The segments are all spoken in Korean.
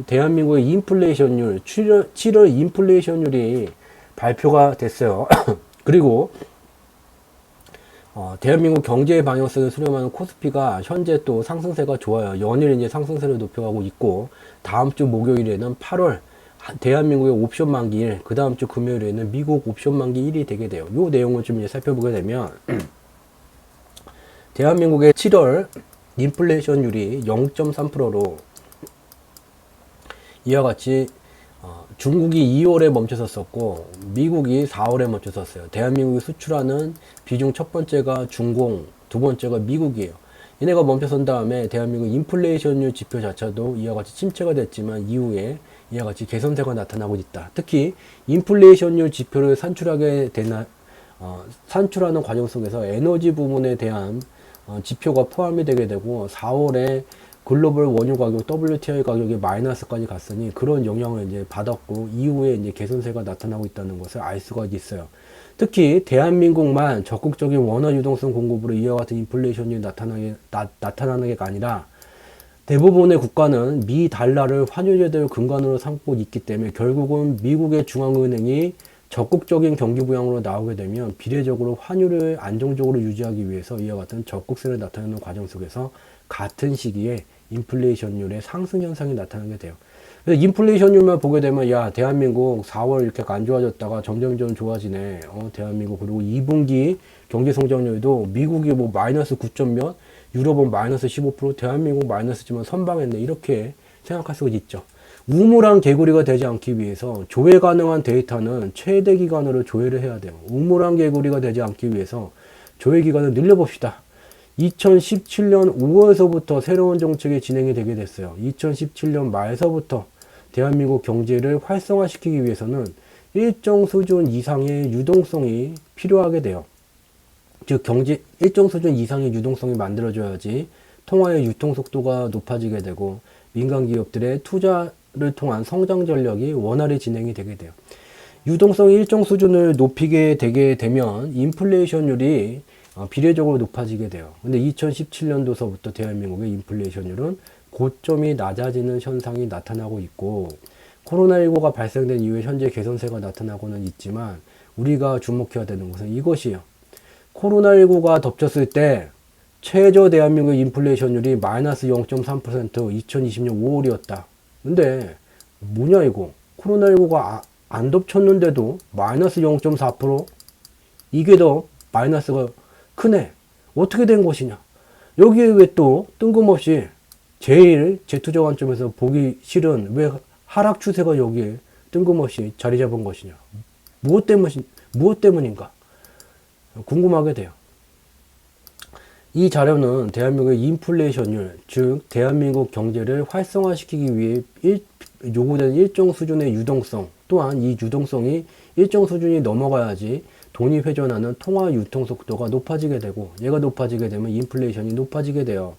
대한민국의 인플레이션율, 7월 인플레이션율이 발표가 됐어요. 그리고 대한민국 경제 방향성을 수렴하는 코스피가 현재 또 상승세가 좋아요. 연일 이제 상승세를 높여가고 있고, 다음 주 목요일에는 8월 대한민국의 옵션 만기일, 그 다음 주 금요일에는 미국 옵션 만기일이 되게 돼요. 요 내용을 좀 이제 살펴보게 되면 대한민국의 7월 인플레이션율이 0.3%로 이와 같이 중국이 2월에 멈춰섰었고 미국이 4월에 멈춰섰어요. 대한민국이 수출하는 비중 첫 번째가 중공, 두 번째가 미국이에요. 얘네가 멈춰선 다음에 대한민국 인플레이션율 지표 자체도 이와 같이 침체가 됐지만 이후에 이와 같이 개선세가 나타나고 있다. 특히 인플레이션율 지표를 산출하는 과정 속에서 에너지 부분에 대한 지표가 포함이 되게 되고 4월에 글로벌 원유 가격, WTI 가격이 마이너스까지 갔으니 그런 영향을 이제 받았고 이후에 이제 개선세가 나타나고 있다는 것을 알 수가 있어요. 특히 대한민국만 적극적인 원화 유동성 공급으로 이와 같은 인플레이션이 나타나는 게 아니라 대부분의 국가는 미 달러를 환율제도의 근간으로 삼고 있기 때문에 결국은 미국의 중앙은행이 적극적인 경기 부양으로 나오게 되면 비례적으로 환율을 안정적으로 유지하기 위해서 이와 같은 적극세를 나타내는 과정 속에서 같은 시기에 인플레이션율의 상승 현상이 나타나게 돼요. 그래서 인플레이션율만 보게 되면 야 대한민국 4월 이렇게 안 좋아졌다가 점점점 좋아지네. 대한민국 그리고 2분기 경제 성장률도 미국이 뭐 마이너스 9점 몇, 유럽은 마이너스 15%, 대한민국 마이너스지만 선방했네. 이렇게 생각할 수가 있죠. 우물안 개구리가 되지 않기 위해서 조회 가능한 데이터는 최대 기간으로 조회를 해야 돼요. 우물안 개구리가 되지 않기 위해서 조회 기간을 늘려봅시다. 2017년 5월서부터 새로운 정책이 진행이 되게 됐어요. 2017년 말서부터 대한민국 경제를 활성화시키기 위해서는 일정 수준 이상의 유동성이 필요하게 돼요. 즉 일정 수준 이상의 유동성이 만들어져야지 통화의 유통 속도가 높아지게 되고 민간 기업들의 투자를 통한 성장 전략이 원활히 진행이 되게 돼요. 유동성이 일정 수준을 높이게 되게 되면 인플레이션율이 비례적으로 높아지게 돼요. 근데 2017년도서부터 대한민국의 인플레이션율은 고점이 낮아지는 현상이 나타나고 있고 코로나19가 발생된 이후에 현재 개선세가 나타나고는 있지만 우리가 주목해야 되는 것은 이것이에요. 코로나19가 덮쳤을 때 최저 대한민국 인플레이션율이 마이너스 0.3% 2020년 5월이었다. 근데 뭐냐 이거 코로나19가 안 덮쳤는데도 마이너스 0.4% 이게 더 마이너스가 크네. 어떻게 된 것이냐? 여기에 왜 또 뜬금없이 제일 재투자 관점에서 보기 싫은 왜 하락 추세가 여기에 뜬금없이 자리 잡은 것이냐? 무엇 때문인가? 궁금하게 돼요. 이 자료는 대한민국의 인플레이션율, 즉 대한민국 경제를 활성화시키기 위해 요구되는 일정 수준의 유동성, 또한 이 유동성이 일정 수준이 넘어가야지 돈이 회전하는 통화 유통 속도가 높아지게 되고 얘가 높아지게 되면 인플레이션이 높아지게 돼요.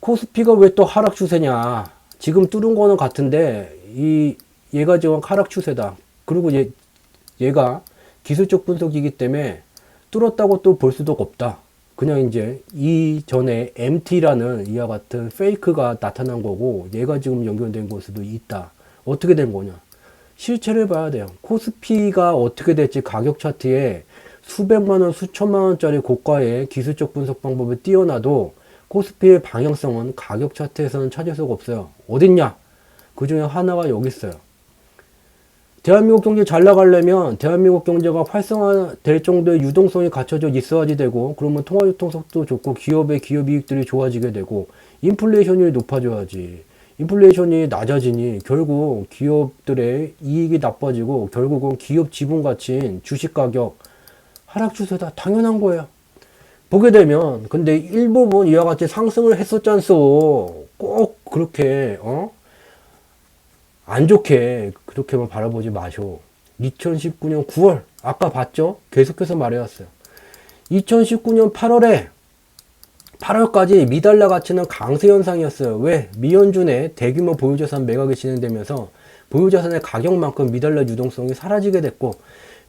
코스피가 왜 또 하락 추세냐? 지금 뚫은 거는 같은데 얘가 지금 하락 추세다. 그리고 얘가 기술적 분석이기 때문에 뚫었다고 또 볼 수도 없다. 그냥 이제 이전에 MT라는 이와 같은 페이크가 나타난 거고 얘가 지금 연결된 걸 수도 있다. 어떻게 된 거냐? 실체를 봐야 돼요. 코스피가 어떻게 될지 가격 차트에 수백만원, 수천만원짜리 고가의 기술적 분석 방법을 띄워놔도 코스피의 방향성은 가격 차트에서는 찾을 수가 없어요. 어딨냐? 그 중에 하나가 여기 있어요. 대한민국 경제 잘 나가려면 대한민국 경제가 활성화될 정도의 유동성이 갖춰져 있어야지 되고 그러면 통화유통 속도 좋고 기업의 기업이익들이 좋아지게 되고 인플레이션율이 높아져야지. 인플레이션이 낮아지니 결국 기업들의 이익이 나빠지고 결국은 기업 지분 가치인 주식 가격 하락 추세다. 당연한 거예요. 보게 되면 근데 일부분 이와 같이 상승을 했었잖소. 꼭 그렇게 안 좋게 그렇게만 바라보지 마쇼. 2019년 9월 아까 봤죠? 계속해서 말해왔어요. 2019년 8월까지 미달러 가치는 강세 현상이었어요. 왜? 미연준의 대규모 보유자산 매각이 진행되면서 보유자산의 가격만큼 미달러 유동성이 사라지게 됐고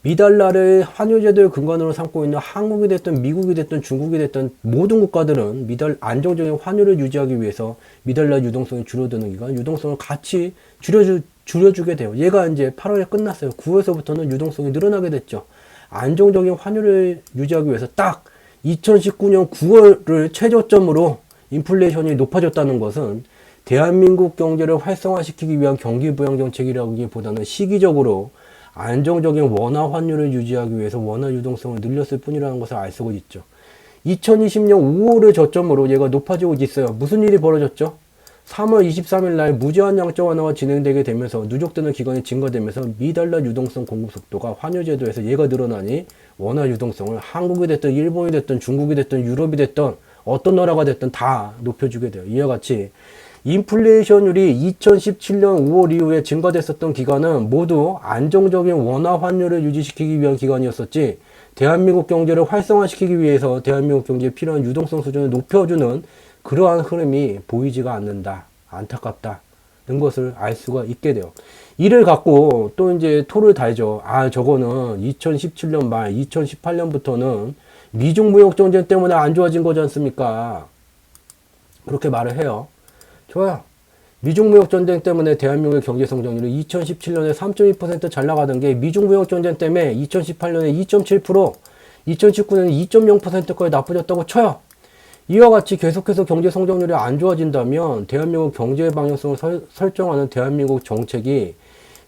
미달러를 환율제도의 근간으로 삼고 있는 한국이 됐든 미국이 됐든 중국이 됐든 모든 국가들은 안정적인 환율을 유지하기 위해서 미달러 유동성이 줄어드는 기간 유동성을 같이 줄여주게 돼요. 얘가 이제 8월에 끝났어요. 9월서부터는 유동성이 늘어나게 됐죠. 안정적인 환율을 유지하기 위해서 딱 2019년 9월을 최저점으로 인플레이션이 높아졌다는 것은 대한민국 경제를 활성화시키기 위한 경기부양 정책이라기보다는 시기적으로 안정적인 원화 환율을 유지하기 위해서 원화 유동성을 늘렸을 뿐이라는 것을 알 수가 있죠. 2020년 5월을 저점으로 얘가 높아지고 있어요. 무슨 일이 벌어졌죠? 3월 23일 날 무제한 양적 완화가 진행되게 되면서 누적되는 기간이 증가되면서 미달러 유동성 공급 속도가 환율 제도에서 얘가 늘어나니 원화 유동성을 한국이 됐든 일본이 됐든 중국이 됐든 유럽이 됐든 어떤 나라가 됐든 다 높여주게 돼요. 이와 같이 인플레이션율이 2017년 5월 이후에 증가됐었던 기간은 모두 안정적인 원화 환율을 유지시키기 위한 기간이었었지, 대한민국 경제를 활성화시키기 위해서 대한민국 경제에 필요한 유동성 수준을 높여주는 그러한 흐름이 보이지가 않는다. 안타깝다는 것을 알 수가 있게 돼요. 이를 갖고 또 이제 토를 달죠. 아, 저거는 2017년 말 2018년부터는 미중 무역 전쟁 때문에 안 좋아진 거지 않습니까? 그렇게 말을 해요. 좋아요. 미중 무역 전쟁 때문에 대한민국의 경제 성장률이 2017년에 3.2% 잘 나가던 게 미중 무역 전쟁 때문에 2018년에 2.7%, 2019년에 2.0%까지 나빠졌다고 쳐요. 이와 같이 계속해서 경제 성장률이 안 좋아진다면 대한민국 경제 방향성을 설정하는 대한민국 정책이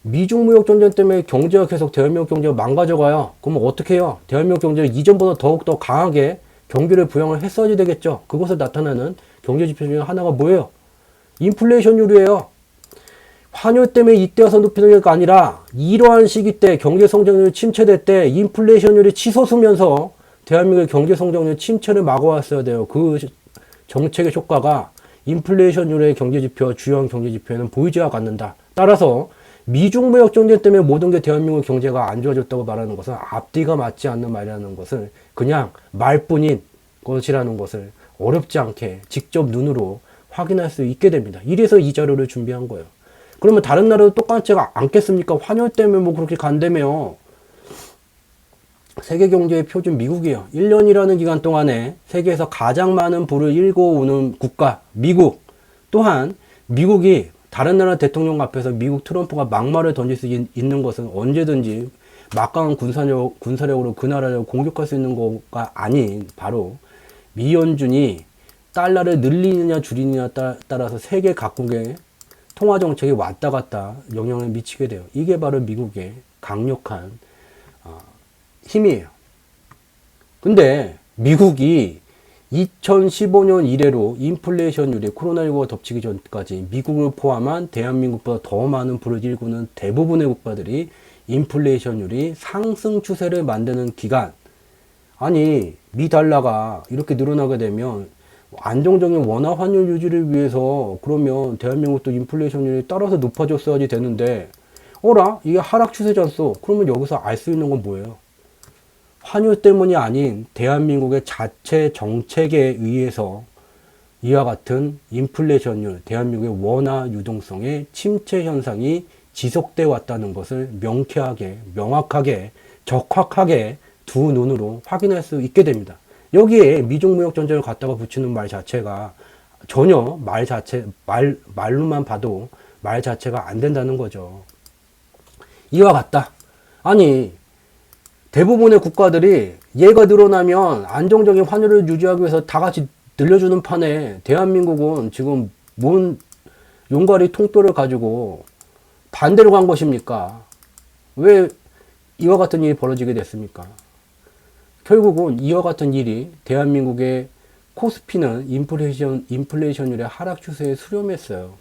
미중 무역 전쟁 때문에 경제가 계속 대한민국 경제가 망가져가요. 그러면 어떻게 해요? 대한민국 경제가 이전보다 더욱더 강하게 경기를 부양을 했어야 되겠죠. 그것을 나타내는 경제 지표 중에 하나가 뭐예요? 인플레이션율이에요. 환율 때문에 이때 와서 높이는 게 아니라 이러한 시기 때 경제 성장률이 침체될 때 인플레이션율이 치솟으면서 대한민국의 경제 성장률 침체를 막아왔어야 돼요. 그 정책의 효과가 인플레이션율의 경제지표, 주요한 경제지표에는 보이지가 않는다. 따라서 미중 무역 전쟁 때문에 모든 게 대한민국 경제가 안 좋아졌다고 말하는 것은 앞뒤가 맞지 않는 말이라는 것을, 그냥 말뿐인 것이라는 것을 어렵지 않게 직접 눈으로 확인할 수 있게 됩니다. 이래서 이 자료를 준비한 거예요. 그러면 다른 나라도 똑같지 않겠습니까? 환율 때문에 뭐 그렇게 간다며요. 세계 경제의 표준 미국이에요. 1년이라는 기간 동안에 세계에서 가장 많은 부를 일궈오는 국가 미국. 또한 미국이 다른 나라 대통령 앞에서 미국 트럼프가 막말을 던질 수 있는 것은 언제든지 막강한 군사력으로 그 나라를 공격할 수 있는 거가 아닌 바로 미연준이 달러를 늘리느냐 줄이느냐에 따라서 세계 각국의 통화 정책이 왔다 갔다 영향을 미치게 돼요. 이게 바로 미국의 강력한 힘이에요. 근데 미국이 2015년 이래로 인플레이션율이 코로나19가 덮치기 전까지 미국을 포함한 대한민국보다 더 많은 부를 일구는 대부분의 국가들이 인플레이션율이 상승 추세를 만드는 기간, 아니 미달러가 이렇게 늘어나게 되면 안정적인 원화 환율 유지를 위해서 그러면 대한민국도 인플레이션율이 따라서 높아졌어야지 되는데, 어라? 이게 하락 추세잖소. 그러면 여기서 알 수 있는 건 뭐예요? 환율 때문이 아닌 대한민국의 자체 정책에 의해서 이와 같은 인플레이션율, 대한민국의 원화 유동성의 침체 현상이 지속돼 왔다는 것을 명쾌하게, 명확하게, 적확하게 두 눈으로 확인할 수 있게 됩니다. 여기에 미중 무역 전쟁을 갖다가 붙이는 말 자체가 전혀 말로만 봐도 말 자체가 안 된다는 거죠. 이와 같다. 아니, 대부분의 국가들이 얘가 늘어나면 안정적인 환율을 유지하기 위해서 다 같이 늘려주는 판에 대한민국은 지금 뭔 용가리 통뼈를 가지고 반대로 간 것입니까? 왜 이와 같은 일이 벌어지게 됐습니까? 결국은 이와 같은 일이 대한민국의 코스피는 인플레이션율의 하락 추세에 수렴했어요.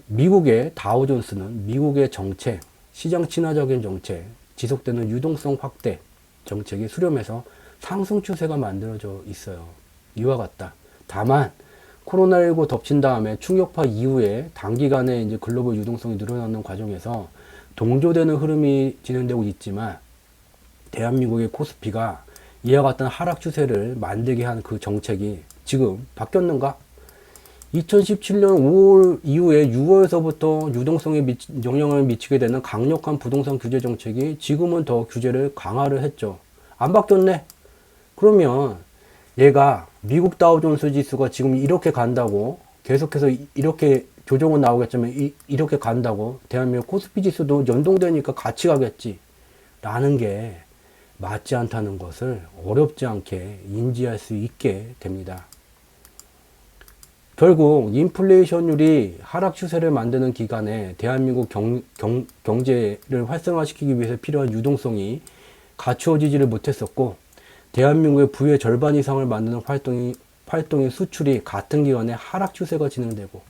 미국의 다우존스는 미국의 정책, 시장 친화적인 정책, 지속되는 유동성 확대 정책이 수렴해서 상승 추세가 만들어져 있어요. 이와 같다. 다만 코로나19 덮친 다음에 충격파 이후에 단기간에 이제 글로벌 유동성이 늘어나는 과정에서 동조되는 흐름이 진행되고 있지만 대한민국의 코스피가 이와 같은 하락 추세를 만들게 한 그 정책이 지금 바뀌었는가? 2017년 5월 이후에 6월에서부터 유동성에 영향을 미치게 되는 강력한 부동산 규제 정책이 지금은 더 규제를 강화를 했죠. 안 바뀌었네. 그러면 얘가 미국 다우존스 지수가 지금 이렇게 간다고 계속해서 이렇게 조정은 나오겠지만 이렇게 간다고 대한민국 코스피 지수도 연동되니까 같이 가겠지 라는 게 맞지 않다는 것을 어렵지 않게 인지할 수 있게 됩니다. 결국 인플레이션율이 하락 추세를 만드는 기간에 대한민국 경제를 활성화시키기 위해서 필요한 유동성이 갖추어지지를 못했었고, 대한민국의 부의 절반 이상을 만드는 활동의 수출이 같은 기간에 하락 추세가 진행되고,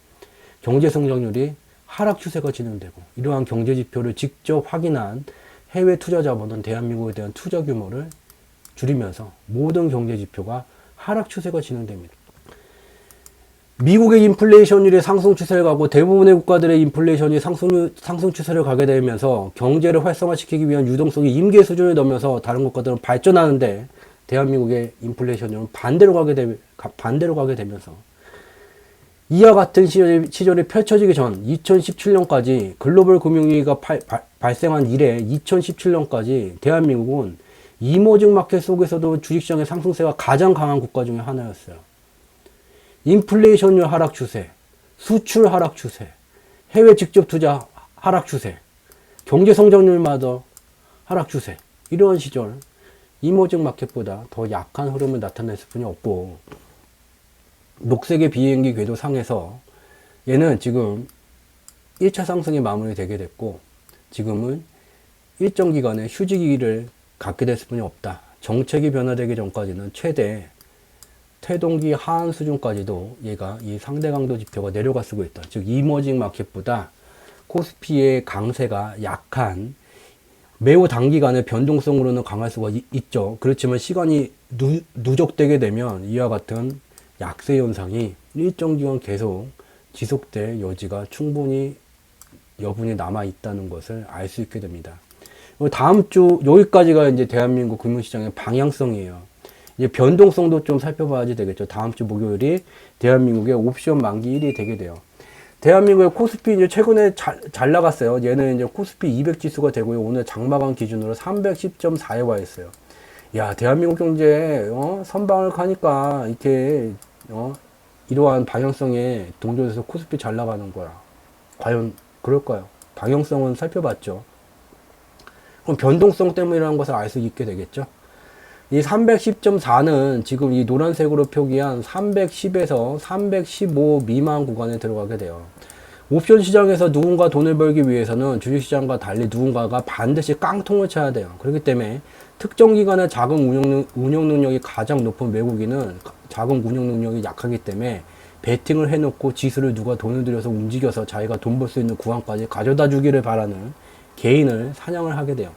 경제 성장률이 하락 추세가 진행되고, 이러한 경제 지표를 직접 확인한 해외 투자 자본은 대한민국에 대한 투자 규모를 줄이면서 모든 경제 지표가 하락 추세가 진행됩니다. 미국의 인플레이션율이 상승 추세를 가고 대부분의 국가들의 인플레이션이 상승 추세를 가게 되면서 경제를 활성화시키기 위한 유동성이 임계 수준을 넘어서 다른 국가들은 발전하는데, 대한민국의 인플레이션율은 반대로 가게 되면서 이와 같은 시절이 펼쳐지기 전 2017년까지 글로벌 금융위기가 발생한 이래 2017년까지 대한민국은 이머징 마켓 속에서도 주식시장의 상승세가 가장 강한 국가 중에 하나였어요. 인플레이션율 하락 추세, 수출 하락 추세, 해외 직접 투자 하락 추세, 경제 성장률마다 하락 추세, 이러한 시절 이머징 마켓보다 더 약한 흐름을 나타냈을 뿐이 없고, 녹색의 비행기 궤도 상에서 얘는 지금 1차 상승이 마무리되게 됐고, 지금은 일정 기간의 휴지기를 갖게 됐을 뿐이 없다. 정책이 변화되기 전까지는 최대 태동기 하한 수준까지도 얘가 이 상대 강도 지표가 내려가 쓰고 있다. 즉 이머징 마켓보다 코스피의 강세가 약한, 매우 단기간에 변동성으로는 강할 수가 있죠. 그렇지만 시간이 누적되게 되면 이와 같은 약세 현상이 일정 기간 계속 지속될 여지가 충분히 여분이 남아 있다는 것을 알 수 있게 됩니다. 다음 주 여기까지가 이제 대한민국 금융시장의 방향성이에요. 이제 변동성도 좀 살펴봐야지 되겠죠. 다음 주 목요일이 대한민국의 옵션 만기일이 되게 돼요. 대한민국의 코스피 이제 최근에 잘 나갔어요. 얘는 이제 코스피 200 지수가 되고요. 오늘 장마감 기준으로 310.4에 와 있어요. 야, 대한민국 경제 선방을 가니까 이렇게 이러한 방향성에 동조해서 코스피 잘 나가는 거야. 과연 그럴까요? 방향성은 살펴봤죠. 그럼 변동성 때문이라는 것을 알 수 있게 되겠죠. 이 310.4는 지금 이 노란색으로 표기한 310에서 315 미만 구간에 들어가게 돼요. 옵션 시장에서 누군가 돈을 벌기 위해서는 주식시장과 달리 누군가가 반드시 깡통을 쳐야 돼요. 그렇기 때문에 특정 기간의 자금 운영 능력이 가장 높은 외국인은 자금 운영 능력이 약하기 때문에 베팅을 해놓고 지수를 누가 돈을 들여서 움직여서 자기가 돈 벌 수 있는 구간까지 가져다 주기를 바라는 개인을 사냥을 하게 돼요.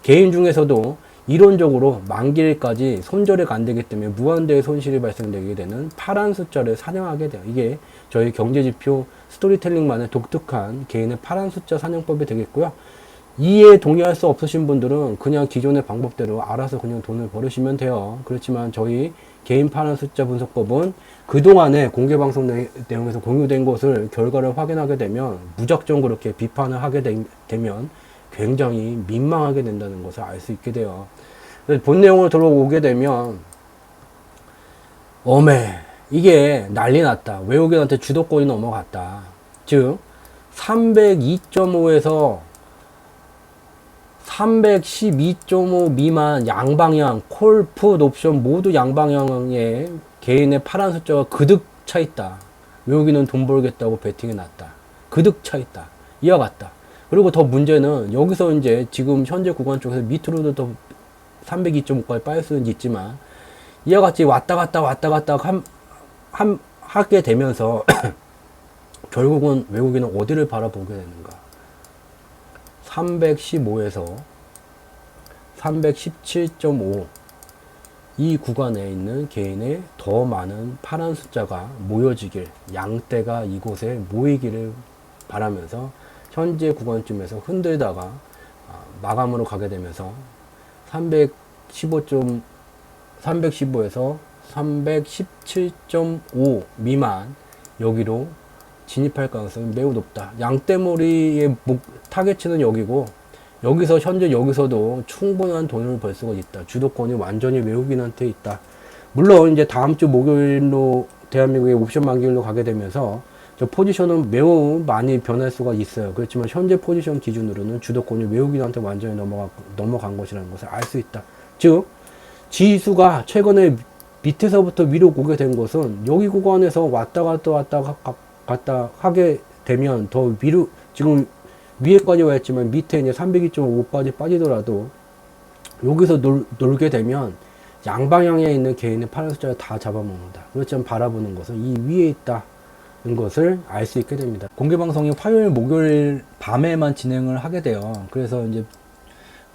개인 중에서도 이론적으로 만기일까지 손절이 안 되기 때문에 무한대의 손실이 발생되게 되는 파란 숫자를 사냥하게 돼요. 이게 저희 경제지표 스토리텔링만의 독특한 개인의 파란 숫자 사냥법이 되겠고요. 이에 동의할 수 없으신 분들은 그냥 기존의 방법대로 알아서 그냥 돈을 벌으시면 돼요. 그렇지만 저희 개인 파란 숫자 분석법은 그동안에 공개방송 내용에서 공유된 것을 결과를 확인하게 되면 무작정 그렇게 비판을 하게 되면 굉장히 민망하게 된다는 것을 알 수 있게 돼요. 본 내용으로 들어오게 되면 이게 난리 났다. 외국인한테 주도권이 넘어갔다. 즉 302.5에서 312.5 미만 양방향 콜, 풋, 옵션 모두 양방향의 개인의 파란 숫자가 그득 차 있다. 외국인은 돈 벌겠다고 베팅해 놨다. 그득 차 있다. 이와 같다. 그리고 더 문제는 여기서 이제 지금 현재 구간 쪽에서 밑으로도 더 302.5까지 빠질 수는 있지만 이와 같이 왔다 갔다 하게 되면서 결국은 외국인은 어디를 바라보게 되는가? 315에서 317.5 이 구간에 있는 개인의 더 많은 파란 숫자가 모여지길, 양떼가 이곳에 모이기를 바라면서 현재 구간쯤에서 흔들다가 마감으로 가게 되면서 315에서 317.5 미만 여기로 진입할 가능성이 매우 높다. 양떼머리의 타겟치는 여기고, 여기서 현재 여기서도 충분한 돈을 벌 수가 있다. 주도권이 완전히 외국인한테 있다. 물론 이제 다음 주 목요일로 대한민국의 옵션 만기일로 가게 되면서 저 포지션은 매우 많이 변할 수가 있어요. 그렇지만 현재 포지션 기준으로는 주도권이 외국인한테 완전히 넘어간 것이라는 것을 알 수 있다. 즉 지수가 최근에 밑에서부터 위로 오게 된 것은 여기 구간에서 왔다 갔다 하게 되면 더 위로, 지금 위에까지 와 있지만 밑에 이제 302.5까지 빠지더라도 여기서 놀게 되면 양방향에 있는 개인의 파란 숫자를 다 잡아먹는다. 그렇지만 바라보는 것은 이 위에 있다는 것을 알 수 있게 됩니다. 공개방송이 화요일, 목요일 밤에만 진행을 하게 돼요. 그래서 이제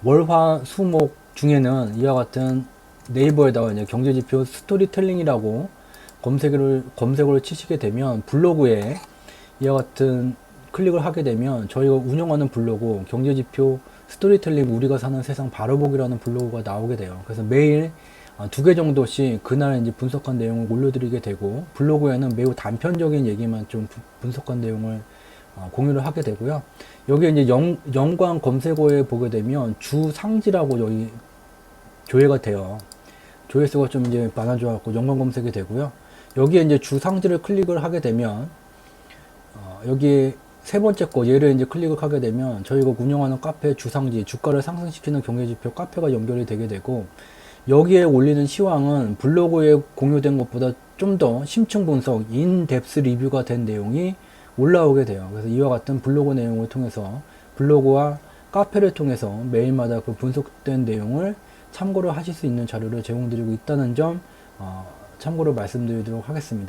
월화, 수목 중에는 이와 같은 네이버에다가 이제 경제지표 스토리텔링이라고 검색어를 치시게 되면 블로그에 이와 같은 클릭을 하게 되면 저희가 운영하는 블로그 경제지표 스토리텔링 우리가 사는 세상 바로보기라는 블로그가 나오게 돼요. 그래서 매일 2개 정도씩 그날 이제 분석한 내용을 올려드리게 되고, 블로그에는 매우 단편적인 얘기만 좀 분석한 내용을 공유를 하게 되고요. 여기에 이제 연관 검색어에 보게 되면 주상지라고 여기 조회가 돼요. 조회수가 좀 이제 많아져갖고 연관 검색이 되고요. 여기에 이제 주상지를 클릭을 하게 되면 여기에 세 번째 거 얘를 이제 클릭을 하게 되면 저희가 운영하는 카페 주상지, 주가를 상승시키는 경제지표 카페가 연결이 되게 되고, 여기에 올리는 시황은 블로그에 공유된 것보다 좀 더 심층 분석, 인덱스 리뷰가 된 내용이 올라오게 돼요. 그래서 이와 같은 블로그 내용을 통해서, 블로그와 카페를 통해서 매일마다 그 분석된 내용을 참고를 하실 수 있는 자료를 제공드리고 있다는 점 참고로 말씀드리도록 하겠습니다.